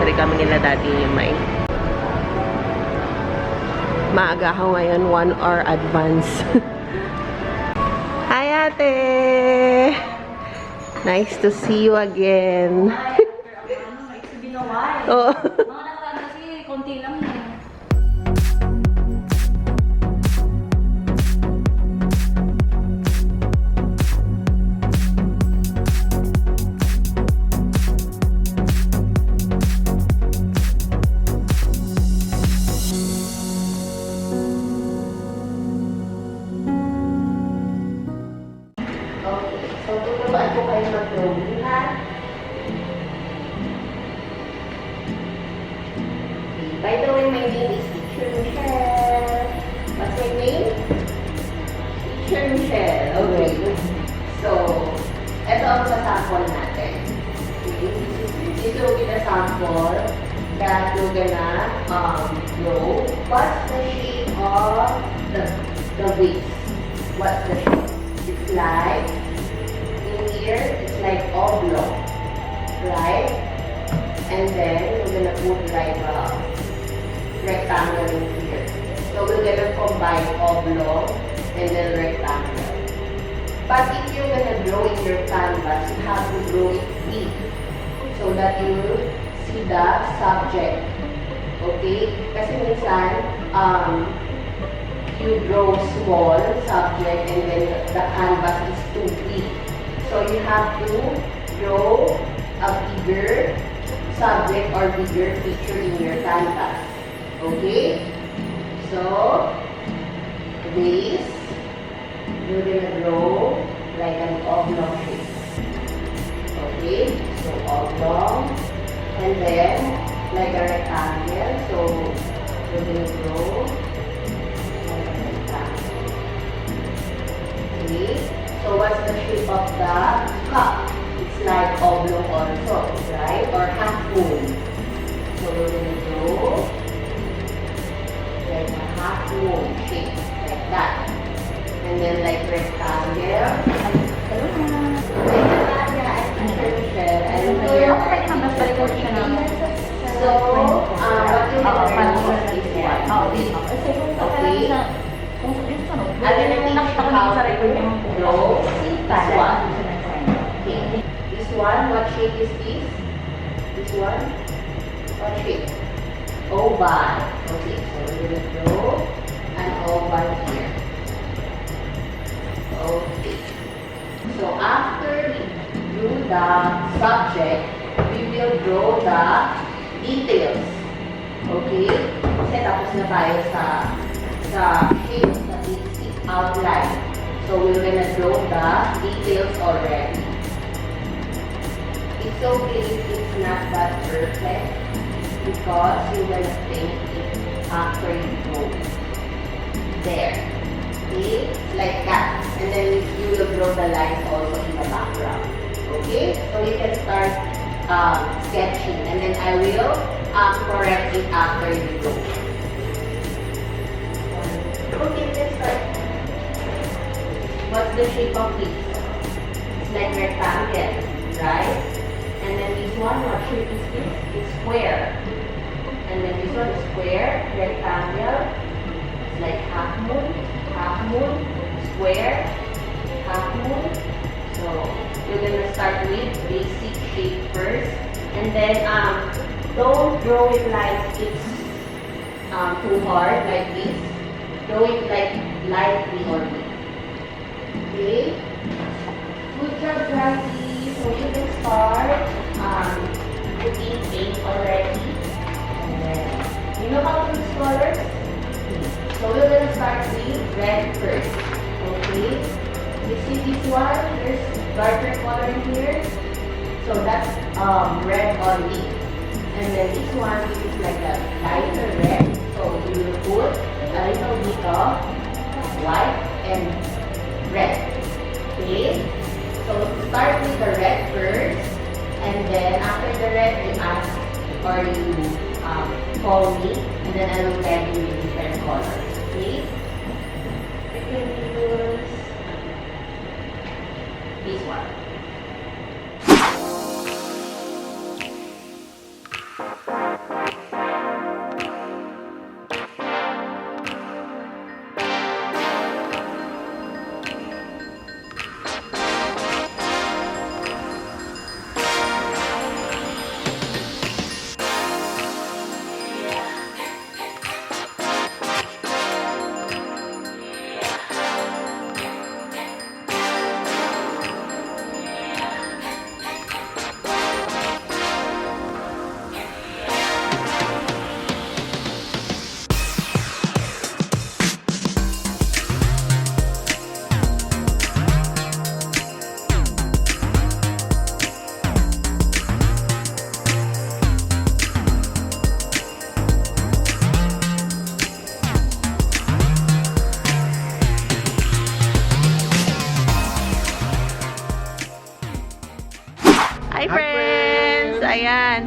anniversary kami nila Daddy May. Maaga ako ngayon, 1 hour advance. Hi, ate! Nice to see you again. Oh. Mga nakaraan kasi, konti lang eh. Okay, so tuturuan ko kayo mag-drawing, ha? By the way, my name is Teacher Michelle. What's my name? Teacher Michelle. Okay. So, ito ang sample natin. Okay. This will be the sample that you're gonna draw. What's the shape of the waist? What's the shape? It's like, in here, it's like oblong. Right? And then, we're gonna put like a rectangle in here. So we're gonna combine oblong and then rectangle. But if you're gonna draw in your canvas, you have to draw it big so that you will see the subject. Okay? Kasi minsan, you draw small subject and then the canvas is too big. So you have to draw a bigger subject or bigger picture in your canvas. Okay? So, this, you're gonna draw like an oblong shape. Okay? So, oblong. And then, like a rectangle. So, you're gonna draw like a rectangle. Okay? So, what's the shape of the cup? It's like oblong also, right? Or half moon. So, we're gonna draw like a half moon shape, like that. And then like rectangle. Hello na. So, what you have to do is one. Okay? I'm gonna teach you how to draw this one. Okay. This one, what shape is this? This one? What shape? Oval. Okay, so we're going to draw an oval here. Okay. So after we do the subject, we will draw the details. Okay? Kasi tapos na tayo sa shape, sa basic outline. So we're going to draw the details already. It's okay if it's not that perfect, because you will paint it after you draw. There. Okay? Like that. And then you will draw the lines also in the background. Okay? So you can start sketching. And then I will correct it after you draw. Okay, let's start. What's the shape of this? It's like rectangle, right? And then this one, what shape is this? It's square. And then this one is square, rectangle. It's like half moon, square, half moon. So you're gonna start with basic shape first. And then don't draw it like it's too hard like this. Draw it like lightly only. Okay? Good job, Gracie. So you can start putting paint already. And then, you know how to use colors? So we're gonna start with red first. Okay? You see this one? There's darker color in here. So that's red only. And then this one is like a lighter red. So you will put a little bit of white and red. Okay? So start with the red first, and then after the red, you ask or you call me, and then I will guide you with different colors. Okay? You can use this one.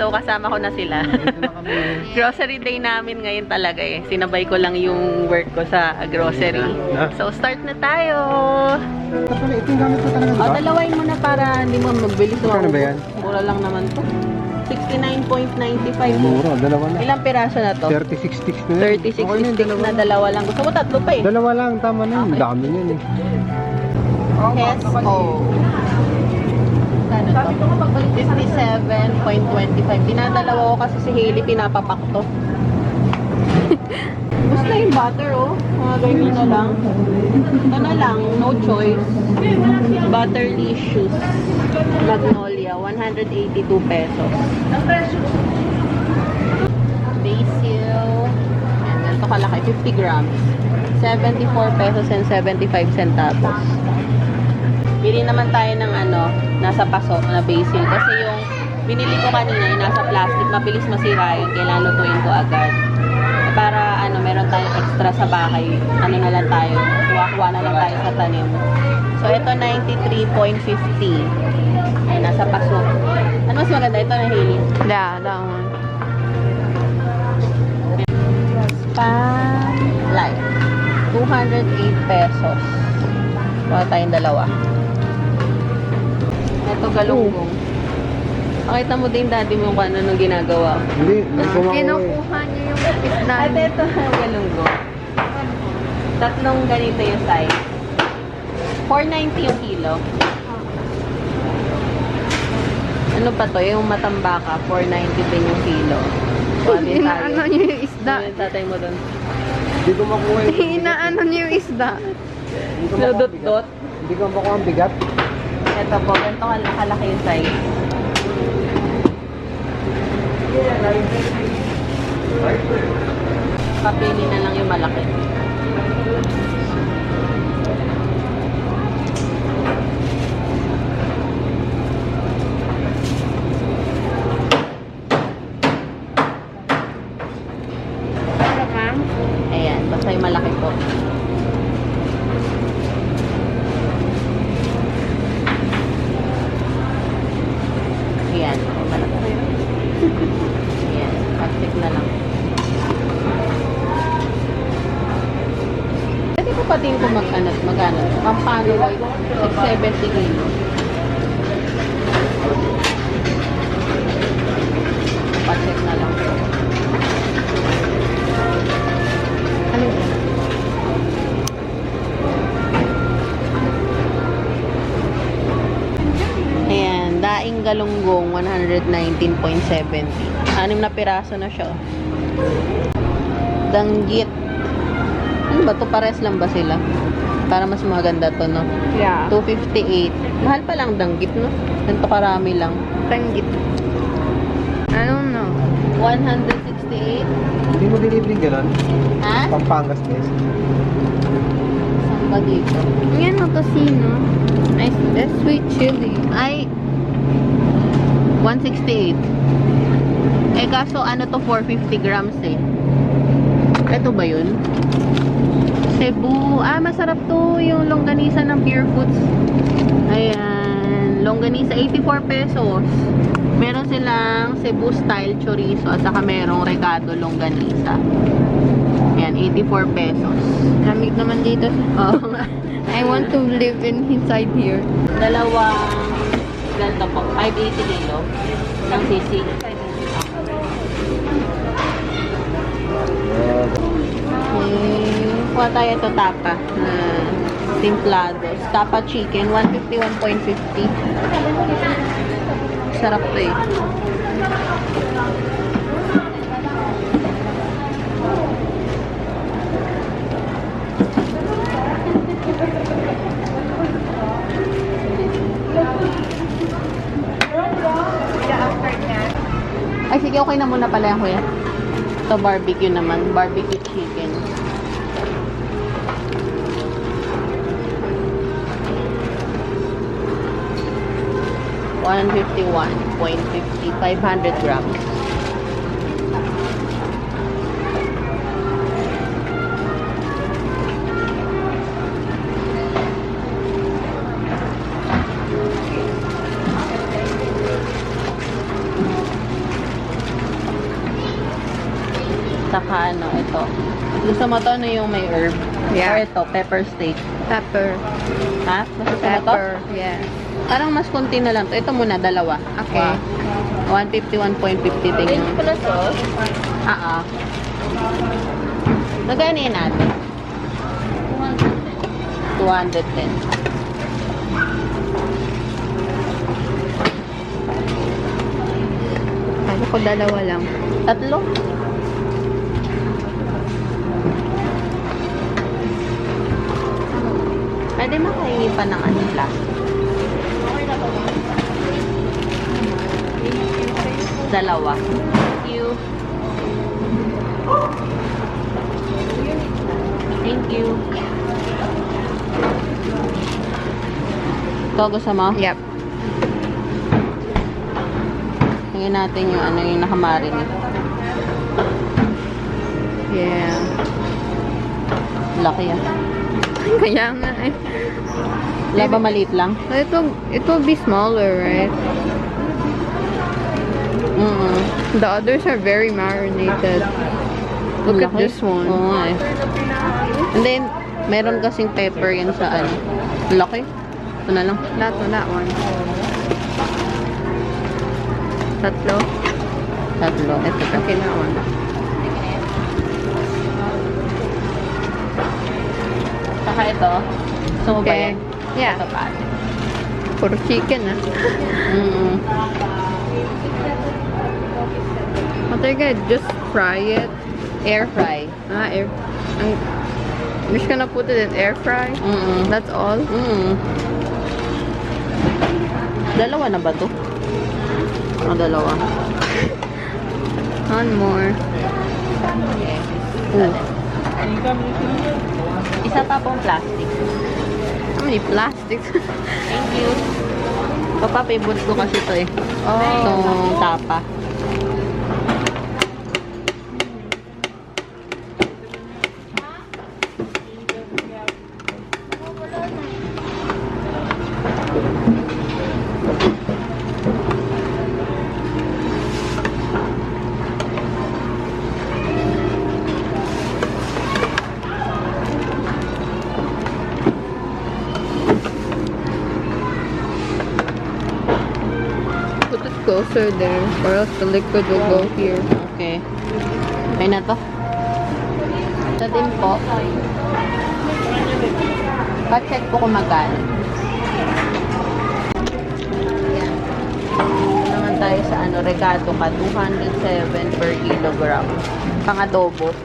So, kasama ko na sila. Dito na kami. Grocery day namin ngayon talaga eh. Sinabay ko lang yung work ko sa grocery. So, start na tayo! Tapos ito yung gamit ko talaga, O, diba? dalawain mo na para hindi mo magbilis. Magkano ba yan? Mura lang naman to. 69.95. Mura, dalawa na. Ilang piraso na to? 36 sticks na yan. 36 Okay na, sticks na dalawa lang. Gusto mo tatlo pa eh. Dalawa lang, tama na yun. Okay. Dami yan eh. Tesco. Kano to? 57.25. Dinadalawa ko kasi si Hailey pinapapak to. Gusto yung butter oh. Mga ganyan na lang. Ito na lang. No choice. Butterlicious. Magnolia. 182 pesos. Basil. And ganito kalaki. 50 grams. 74 pesos and 75 centavos. Bili naman tayo ng ano, nasa paso na basil. Kasi yung binili ko kanina, yung nasa plastic, mabilis masira yun. Kailangan lutuin ko agad. Para ano, meron tayong extra sa bahay. Ano na lang tayo, kuha-kuha na lang tayo sa tanim. So, ito 93.50. Ay, nasa paso. Ano mas maganda? Ito na Hailey. Yeah, that one. Light. 208 pesos. Kuha tayong dalawa. Ito galunggong. Pakita mo din daddy mo kung ano nung ginagawa. Hindi, nagkumakuha eh. Kinukuha niyo yung isda. At ito galunggong. Tatlong ganito yung size. 490 yung kilo. Ano pa to? Yung matambaka, 490 din yung kilo. Kuha din tayo. Inaano niyo yung isda. Ano yung tatay mo doon? Hindi ko makuha eh. Inaano niyo yung isda. Hindi ko makuha ang bigat. Dot-dot. Hindi ko makuha ang bigat. Ito po, ganito kalaki yung size. Papili na lang yung malaki. Ayan, basta yung malaki po. Ayan, malaki rin. Ayan, pag-check na lang. Pwede ko pa din kung mag-ano. Pampano white, 670 kilo. Pa-check na lang. Ano yun? Ayan, daing galunggong 119.70. 6 na piraso na siya. Danggit. Ano ba to? Pares lang ba sila? Para mas maganda to, no? Yeah. 258. Mahal pa lang danggit, no? Ganito karami lang. Tanggit. I don't know. 168. Hindi mo delivery gano'n? Ha? Pampangas guys. Saan ba dito? Yan o, tocino. Ay, sweet chili. Ay, 168. Eh, kaso ano to, 450 grams eh. Ito ba yun? Cebu. Ah, masarap to yung longganisa ng Pure Foods. Ayan. Longganisa, 84 pesos. Meron silang Cebu style chorizo at saka merong recado longganisa. Ayan, 84 pesos. Lamig naman dito. Oo nga. I want to live inside here. Dalawang ganito po, 580 kilo ng sisig. Kuha tayo ito tapa na timplados. Tapa chicken, 151.50. Sarap to eh. Ay, sige, okay na muna pala yan, kuya. Ito, barbecue naman. Barbecue chicken. $151.50. 500 grams. Saka ano, ito. Gusto mo to, ano yung may herb? Yeah. Or ito, pepper steak. Pepper. Ha? Gusto mo to? Pepper. Yeah. Parang mas konti na lang to. Ito muna, dalawa. Okay. 150, 1.50 tingin. Pwede pala sauce. Magkano yun natin? 210. Sabi ko dalawa lang. Tatlo? Pwede makahingi pa ng ano plastic. Dalawa. Thank you. Thank you. Ito, gusto mo? Yep. Tingnan natin yung ano yung nakamarinate. Yeah. Laki ah. Kaya nga eh. Wala ba maliit lang? It will be smaller, right? The others are very marinated. Look at Laki. this one. Oo nga eh. And then, meron kasing pepper yan sa ano. Laki. Ito na lang. That one. Tatlo. Tatlo. Ito to. Okay, that one. Saka ito. Gusto mo ba Okay. yan? Yeah. Ito pa. Puro chicken ah. What are you gonna just fry it? Air fry. Air. I'm just gonna put it in air fry. That's all. Dalawa na ba to? Dalawa. One more. Isa pa pong plastic. How many plastics? Thank you. Papa-favorite ko kasi ito eh. Itong tapa. Put it closer there, or else the liquid will go here. Okay. Okay na to. Ito din po. Pa-check po kung magkano. Yan. Ito naman tayo sa ano, Regato ka. 207 per kilogram. Pang-adobo.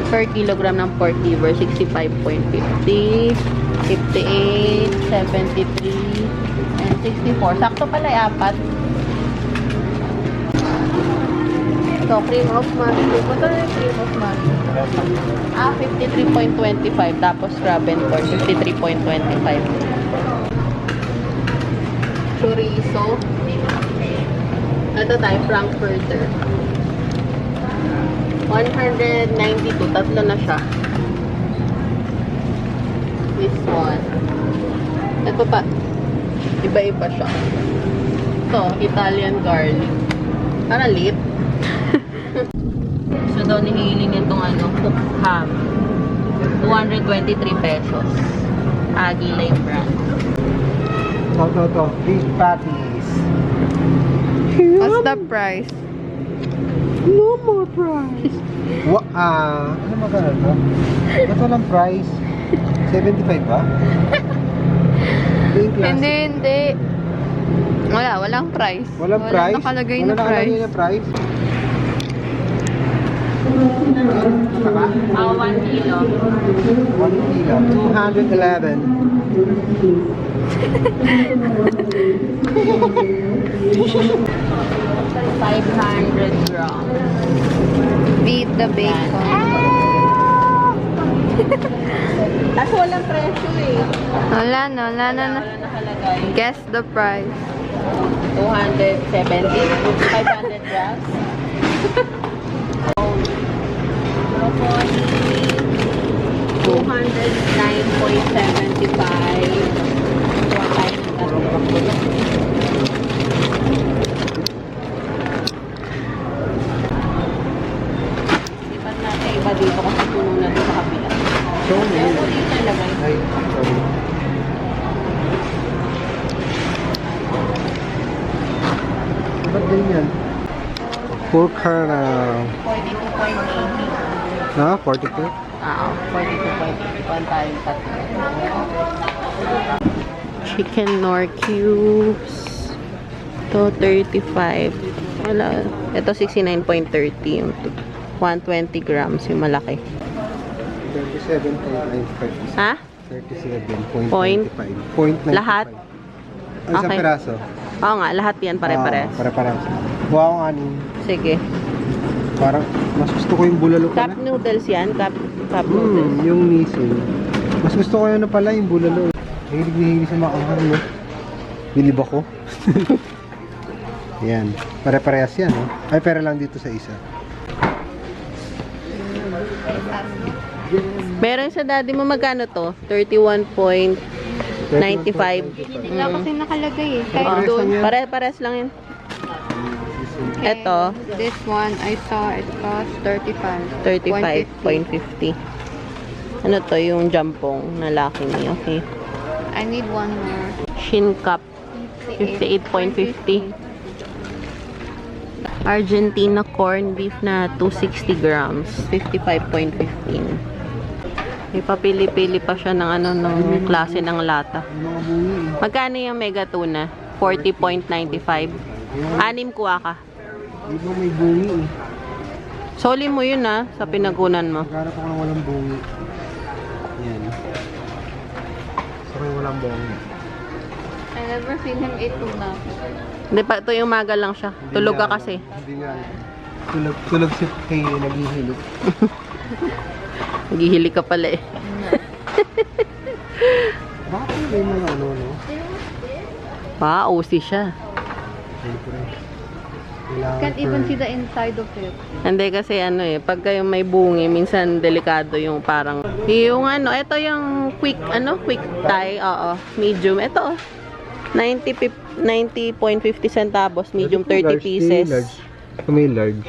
Per kilogram ng pork liver, 65.50, 58, 73, and 64. Sakto pala ay apat. Ito, cream of mushroom. Ito na yung cream of mushroom. 53.25. Tapos crab and pork, 53.25. Chorizo. Ito tayo, frankfurter. 192. Tatlo na siya. This one. Ito pa. Iba-iba siya. Ito, Italian garlic. Parang lip. So daw nihiling itong ano, cooked ham. 223 pesos. Aguilay brand. Ito. Beef patties. What's the price? No more price. Ano magkano to? Ito lang price. 75 ba? Hindi. Walang price. Walang price? Nakalagay Wala na price. nakalagay na price? 1 kilo. 1 kilo. 211. 500 grams. Beat the bacon. Kaso walang presyo eh. Wala na. Wala nakalagay. Guess the price. 270, 500 grams. Broccoli, 209.75. Iban natin iba dito kasi puno na dito sa kabila. So, Yung po dito nilagay. ay, sorry. Ba't ganyan? Pork na 42.80. na 42? Oo, 42.81 tayo tatlo. Chicken nor cubes. Ito, 35. Wala. Ito, 69.30. Yung 120 grams, yung malaki. 37.95. Ha? 37.95. Point? 0.95. Lahat? Ay, isang Okay. peraso. Oo nga, lahat yan pare-pares. Pare-pares. Buha akong anin. Sige. Parang, mas gusto ko yung bulalo Cup pala. noodles yan. Cup noodles. Yung nising. Mas gusto ko yun na pala yung bulalo. Hilig na hilig sa makakang, no? Bilib ako. Yan. Pare-parehas yan, no? Ay, pera lang dito sa isa. Meron sa daddy mo magkano to? 31.95. Hindi lang kasi nakalagay eh. Kahit Oh, doon. pare-pares lang yan. Okay. Ito, This one, I saw it cost 35. 35.50. Ano to? Yung jampong na laki niya. Okay. I need one more. Shin cup. 58.50. Argentina corn beef na 260 grams. 55.15. May papili-pili pa siya ng ano, ng klase ng lata. Yung mga bungi, eh. Magkano yung mega tuna? 40.95. Anim kuha ka. Di ba may bungi, eh. Soli mo yun ha, sa pinagunan mo. Maghanap ako ng walang bungi. Yan. Gusto ko yung walang bungi. I never seen him eat tuna. Hindi pa, ito yung maga lang siya. Hindi Tulog ka nga, kasi. Hindi nga. Tulog si Kay, naghihilot. Naghihili ka pala eh. Bakit may mga ano, no? OC siya. Siyempre. Kailangan Can't even see the inside of it. Hindi kasi ano eh, pagka yung may bungi, minsan delikado yung parang, yung ano, ito yung quick tie, oo, medium, ito oh, 90.50 centavos, medium 30 pieces. May large.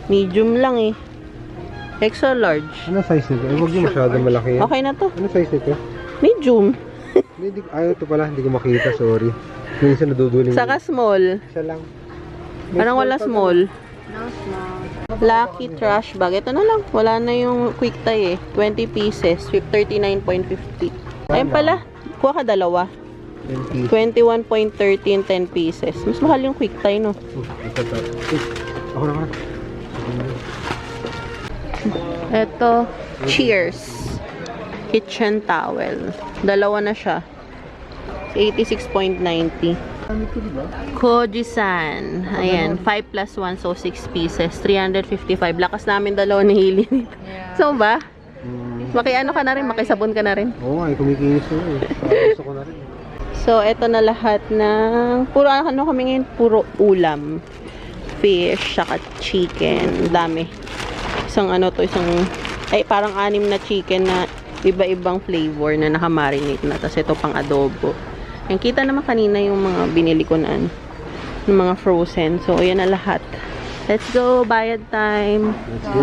Medium lang eh. Extra large. Ano size nito? Ay, huwag yung masyadong malaki yan. Okay na to. Ano size nito? Medium. Hindi, ayaw ito pala, hindi ko makita, sorry. Minsan naduduling. Saka small. Isa lang. Parang wala small. No small. Lucky trash bag. Ito na lang. Wala na yung quick tie eh. 20 pieces. 39.50. Ayun pala. Kuha ka dalawa. 20. 21.30 and 10 pieces. Mas mahal yung quick tie, no? Ito to. Ako na. Ito, Cheers. Kitchen towel. Dalawa na siya. 86.90. Koji-san. Ayan, 5 plus 1, so 6 pieces. 355. Lakas namin dalawa ni Hili nito. So ba? Makiano ka na rin, makisabon ka na rin. Oo nga, kumikinis ko eh. Parang gusto ko na rin. So, ito na lahat ng puro ano kami ngayon, puro ulam. Fish, saka chicken. Dami. Isang ano to, parang 6 na chicken na iba-ibang flavor na nakamarinate na. Tapos ito pang adobo. Yung kita naman kanina yung mga binili ko na yung mga frozen. So, ayan na lahat. Let's go, bayad time. Let's go.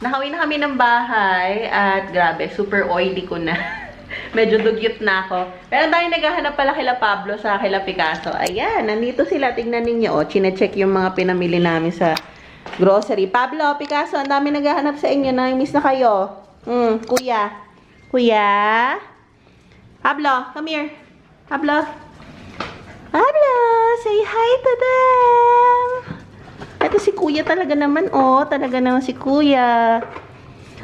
Nakauwi na kami ng bahay at grabe, super oily ko na. Medyo dugyot na ako. Pero tayo naghahanap pala kila Pablo sa kila Picasso. Ayan, nandito sila. Tignan ninyo. O, chine-check yung mga pinamili namin sa grocery. Pablo, Picasso, ang dami naghahanap sa inyo. Nami-miss na kayo. Kuya. Kuya? Pablo, come here. Pablo. Pablo, say hi to them. Ito si Kuya talaga naman, oh. Talaga naman si Kuya.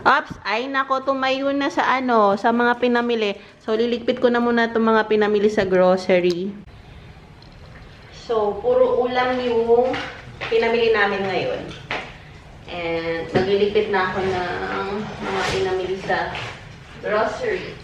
Ops, ay nako, tumayo na sa sa mga pinamili. So, liligpit ko na muna itong mga pinamili sa grocery. So, puro ulam yung pinamili namin ngayon. And naglilipit na ako ng mga pinamili sa grocery.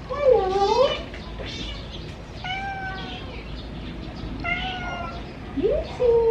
Hello. Lucy.